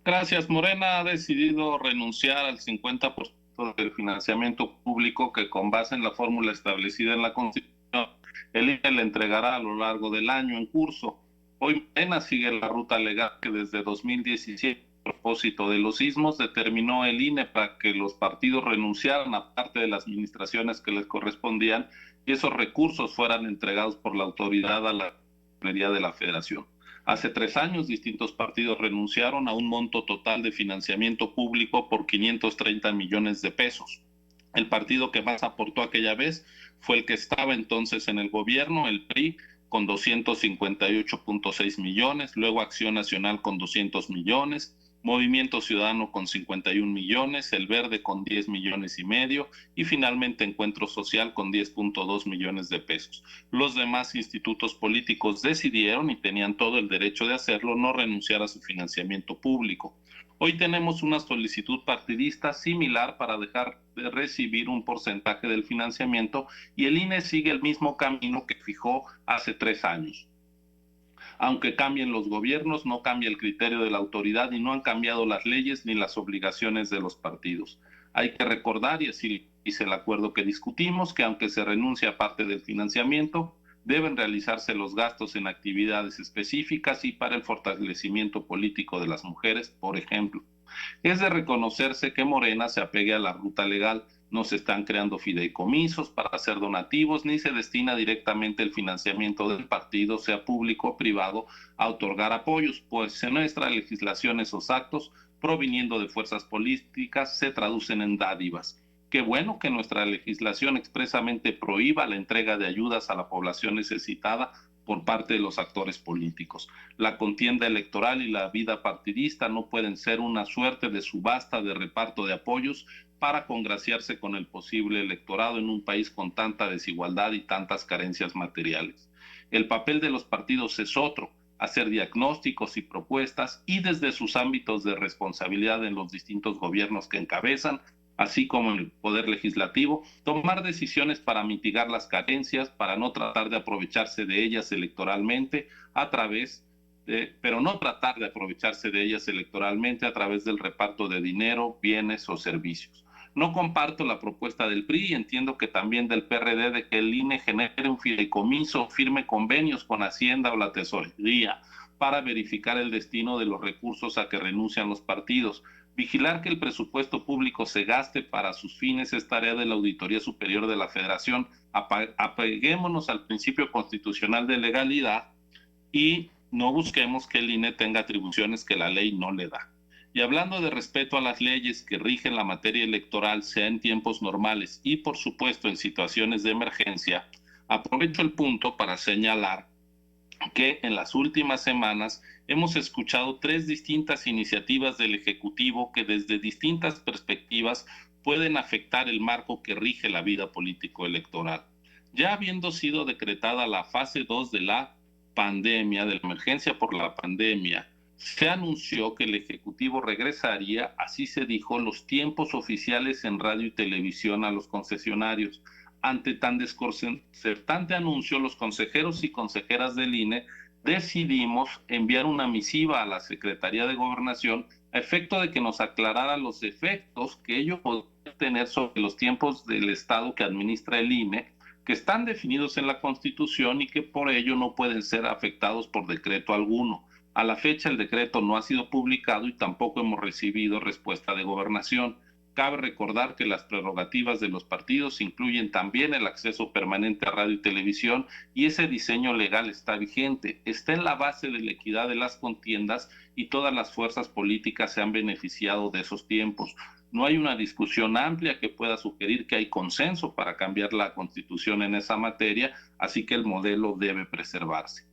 Gracias. Morena ha decidido renunciar al 50% del financiamiento público que, con base en la fórmula establecida en la Constitución, el INE le entregará a lo largo del año en curso. Hoy Morena sigue la ruta legal que desde 2017, a propósito de los sismos, determinó el INE para que los partidos renunciaran a parte de las administraciones que les correspondían y esos recursos fueran entregados por la autoridad a la Secretaría de la Federación. Hace 3 años, distintos partidos renunciaron a un monto total de financiamiento público por 530 millones de pesos. El partido que más aportó aquella vez fue el que estaba entonces en el gobierno, el PRI, con 258.6 millones, luego Acción Nacional con 200 millones, Movimiento Ciudadano con 51 millones, El Verde con 10 millones y medio y finalmente Encuentro Social con 10.2 millones de pesos. Los demás institutos políticos decidieron, y tenían todo el derecho de hacerlo, no renunciar a su financiamiento público. Hoy tenemos una solicitud partidista similar para dejar de recibir un porcentaje del financiamiento y el INE sigue el mismo camino que fijó hace 3 años. Aunque cambien los gobiernos, no cambia el criterio de la autoridad y no han cambiado las leyes ni las obligaciones de los partidos. Hay que recordar, y así dice el acuerdo que discutimos, que aunque se renuncie a parte del financiamiento, deben realizarse los gastos en actividades específicas y para el fortalecimiento político de las mujeres, por ejemplo. Es de reconocerse que Morena se apegue a la ruta legal. No se están creando fideicomisos para hacer donativos, ni se destina directamente el financiamiento del partido, sea público o privado, a otorgar apoyos, pues en nuestra legislación esos actos, proviniendo de fuerzas políticas, se traducen en dádivas. Qué bueno que nuestra legislación expresamente prohíba la entrega de ayudas a la población necesitada por parte de los actores políticos. La contienda electoral y la vida partidista no pueden ser una suerte de subasta de reparto de apoyos para congraciarse con el posible electorado en un país con tanta desigualdad y tantas carencias materiales. El papel de los partidos es otro: hacer diagnósticos y propuestas y, desde sus ámbitos de responsabilidad en los distintos gobiernos que encabezan, así como en el poder legislativo, tomar decisiones para mitigar las carencias, para no tratar de aprovecharse de ellas electoralmente a través pero no tratar de aprovecharse de ellas electoralmente a través del reparto de dinero, bienes o servicios. No comparto la propuesta del PRI y entiendo que también del PRD de que el INE genere un fideicomiso, firme convenios con Hacienda o la Tesorería para verificar el destino de los recursos a que renuncian los partidos. Vigilar que el presupuesto público se gaste para sus fines es tarea de la Auditoría Superior de la Federación. Apeguémonos al principio constitucional de legalidad y no busquemos que el INE tenga atribuciones que la ley no le da. Y hablando de respeto a las leyes que rigen la materia electoral, sea en tiempos normales y, por supuesto, en situaciones de emergencia, aprovecho el punto para señalar que en las últimas semanas hemos escuchado 3 distintas iniciativas del Ejecutivo que, desde distintas perspectivas, pueden afectar el marco que rige la vida político-electoral. Ya habiendo sido decretada la fase 2 de la pandemia, de la emergencia por la pandemia, se anunció que el Ejecutivo regresaría, así se dijo, los tiempos oficiales en radio y televisión a los concesionarios. Ante tan desconcertante anuncio, los consejeros y consejeras del INE decidimos enviar una misiva a la Secretaría de Gobernación a efecto de que nos aclarara los efectos que ello podría tener sobre los tiempos del Estado que administra el INE, que están definidos en la Constitución y que por ello no pueden ser afectados por decreto alguno. A la fecha, el decreto no ha sido publicado y tampoco hemos recibido respuesta de Gobernación. Cabe recordar que las prerrogativas de los partidos incluyen también el acceso permanente a radio y televisión, y ese diseño legal está vigente, está en la base de la equidad de las contiendas y todas las fuerzas políticas se han beneficiado de esos tiempos. No hay una discusión amplia que pueda sugerir que hay consenso para cambiar la Constitución en esa materia, así que el modelo debe preservarse.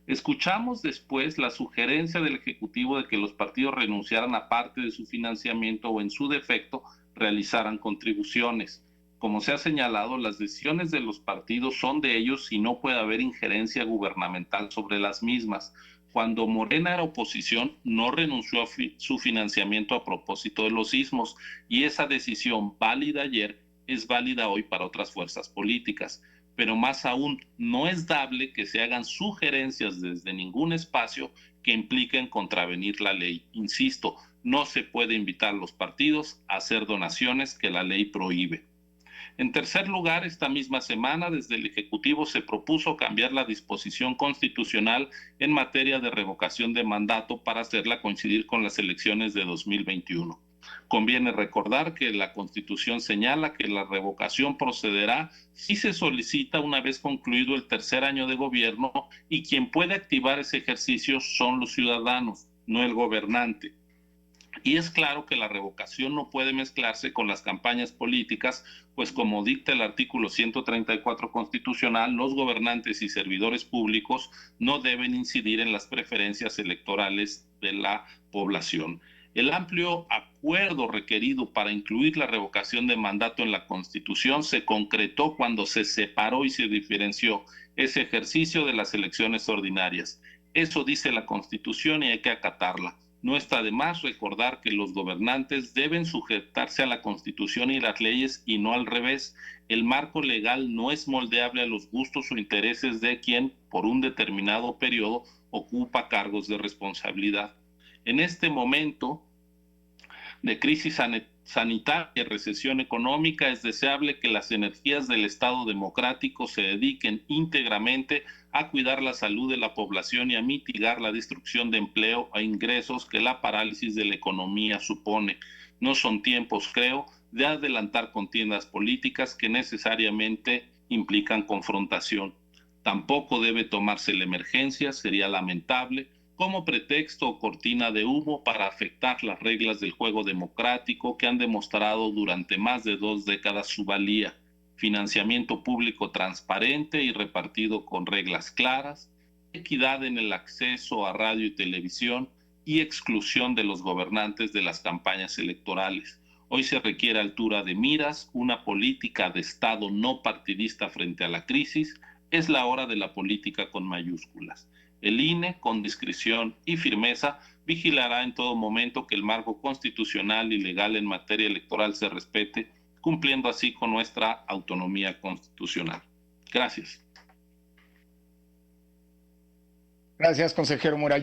Escuchamos después la sugerencia del Ejecutivo de que los partidos renunciaran a parte de su financiamiento o, en su defecto, realizaran contribuciones. Como se ha señalado, las decisiones de los partidos son de ellos y no puede haber injerencia gubernamental sobre las mismas. Cuando Morena era oposición, no renunció a su financiamiento a propósito de los sismos, y esa decisión, válida ayer, es válida hoy para otras fuerzas políticas. Pero más aún, no es dable que se hagan sugerencias desde ningún espacio que impliquen contravenir la ley. Insisto, no se puede invitar a los partidos a hacer donaciones que la ley prohíbe. En tercer lugar, esta misma semana, desde el Ejecutivo se propuso cambiar la disposición constitucional en materia de revocación de mandato para hacerla coincidir con las elecciones de 2021. Conviene recordar que la Constitución señala que la revocación procederá si se solicita una vez concluido el tercer año de gobierno, y quien puede activar ese ejercicio son los ciudadanos, no el gobernante. Y es claro que la revocación no puede mezclarse con las campañas políticas, pues como dicta el artículo 134 constitucional, los gobernantes y servidores públicos no deben incidir en las preferencias electorales de la población. El amplio acuerdo requerido para incluir la revocación de mandato en la Constitución se concretó cuando se separó y se diferenció ese ejercicio de las elecciones ordinarias. Eso dice la Constitución y hay que acatarla. No está de más recordar que los gobernantes deben sujetarse a la Constitución y las leyes y no al revés. El marco legal no es moldeable a los gustos o intereses de quien, por un determinado periodo, ocupa cargos de responsabilidad. En este momento de crisis sanitaria y recesión económica, es deseable que las energías del Estado democrático se dediquen íntegramente a cuidar la salud de la población y a mitigar la destrucción de empleo e ingresos que la parálisis de la economía supone. No son tiempos, creo, de adelantar contiendas políticas que necesariamente implican confrontación. Tampoco debe tomarse la emergencia, sería lamentable, como pretexto o cortina de humo para afectar las reglas del juego democrático que han demostrado durante más de 2 décadas su valía: financiamiento público transparente y repartido con reglas claras, equidad en el acceso a radio y televisión y exclusión de los gobernantes de las campañas electorales. Hoy se requiere altura de miras, una política de Estado no partidista frente a la crisis. Es la hora de la política con mayúsculas. El INE, con discreción y firmeza, vigilará en todo momento que el marco constitucional y legal en materia electoral se respete, cumpliendo así con nuestra autonomía constitucional. Gracias. Gracias, consejero Muralla.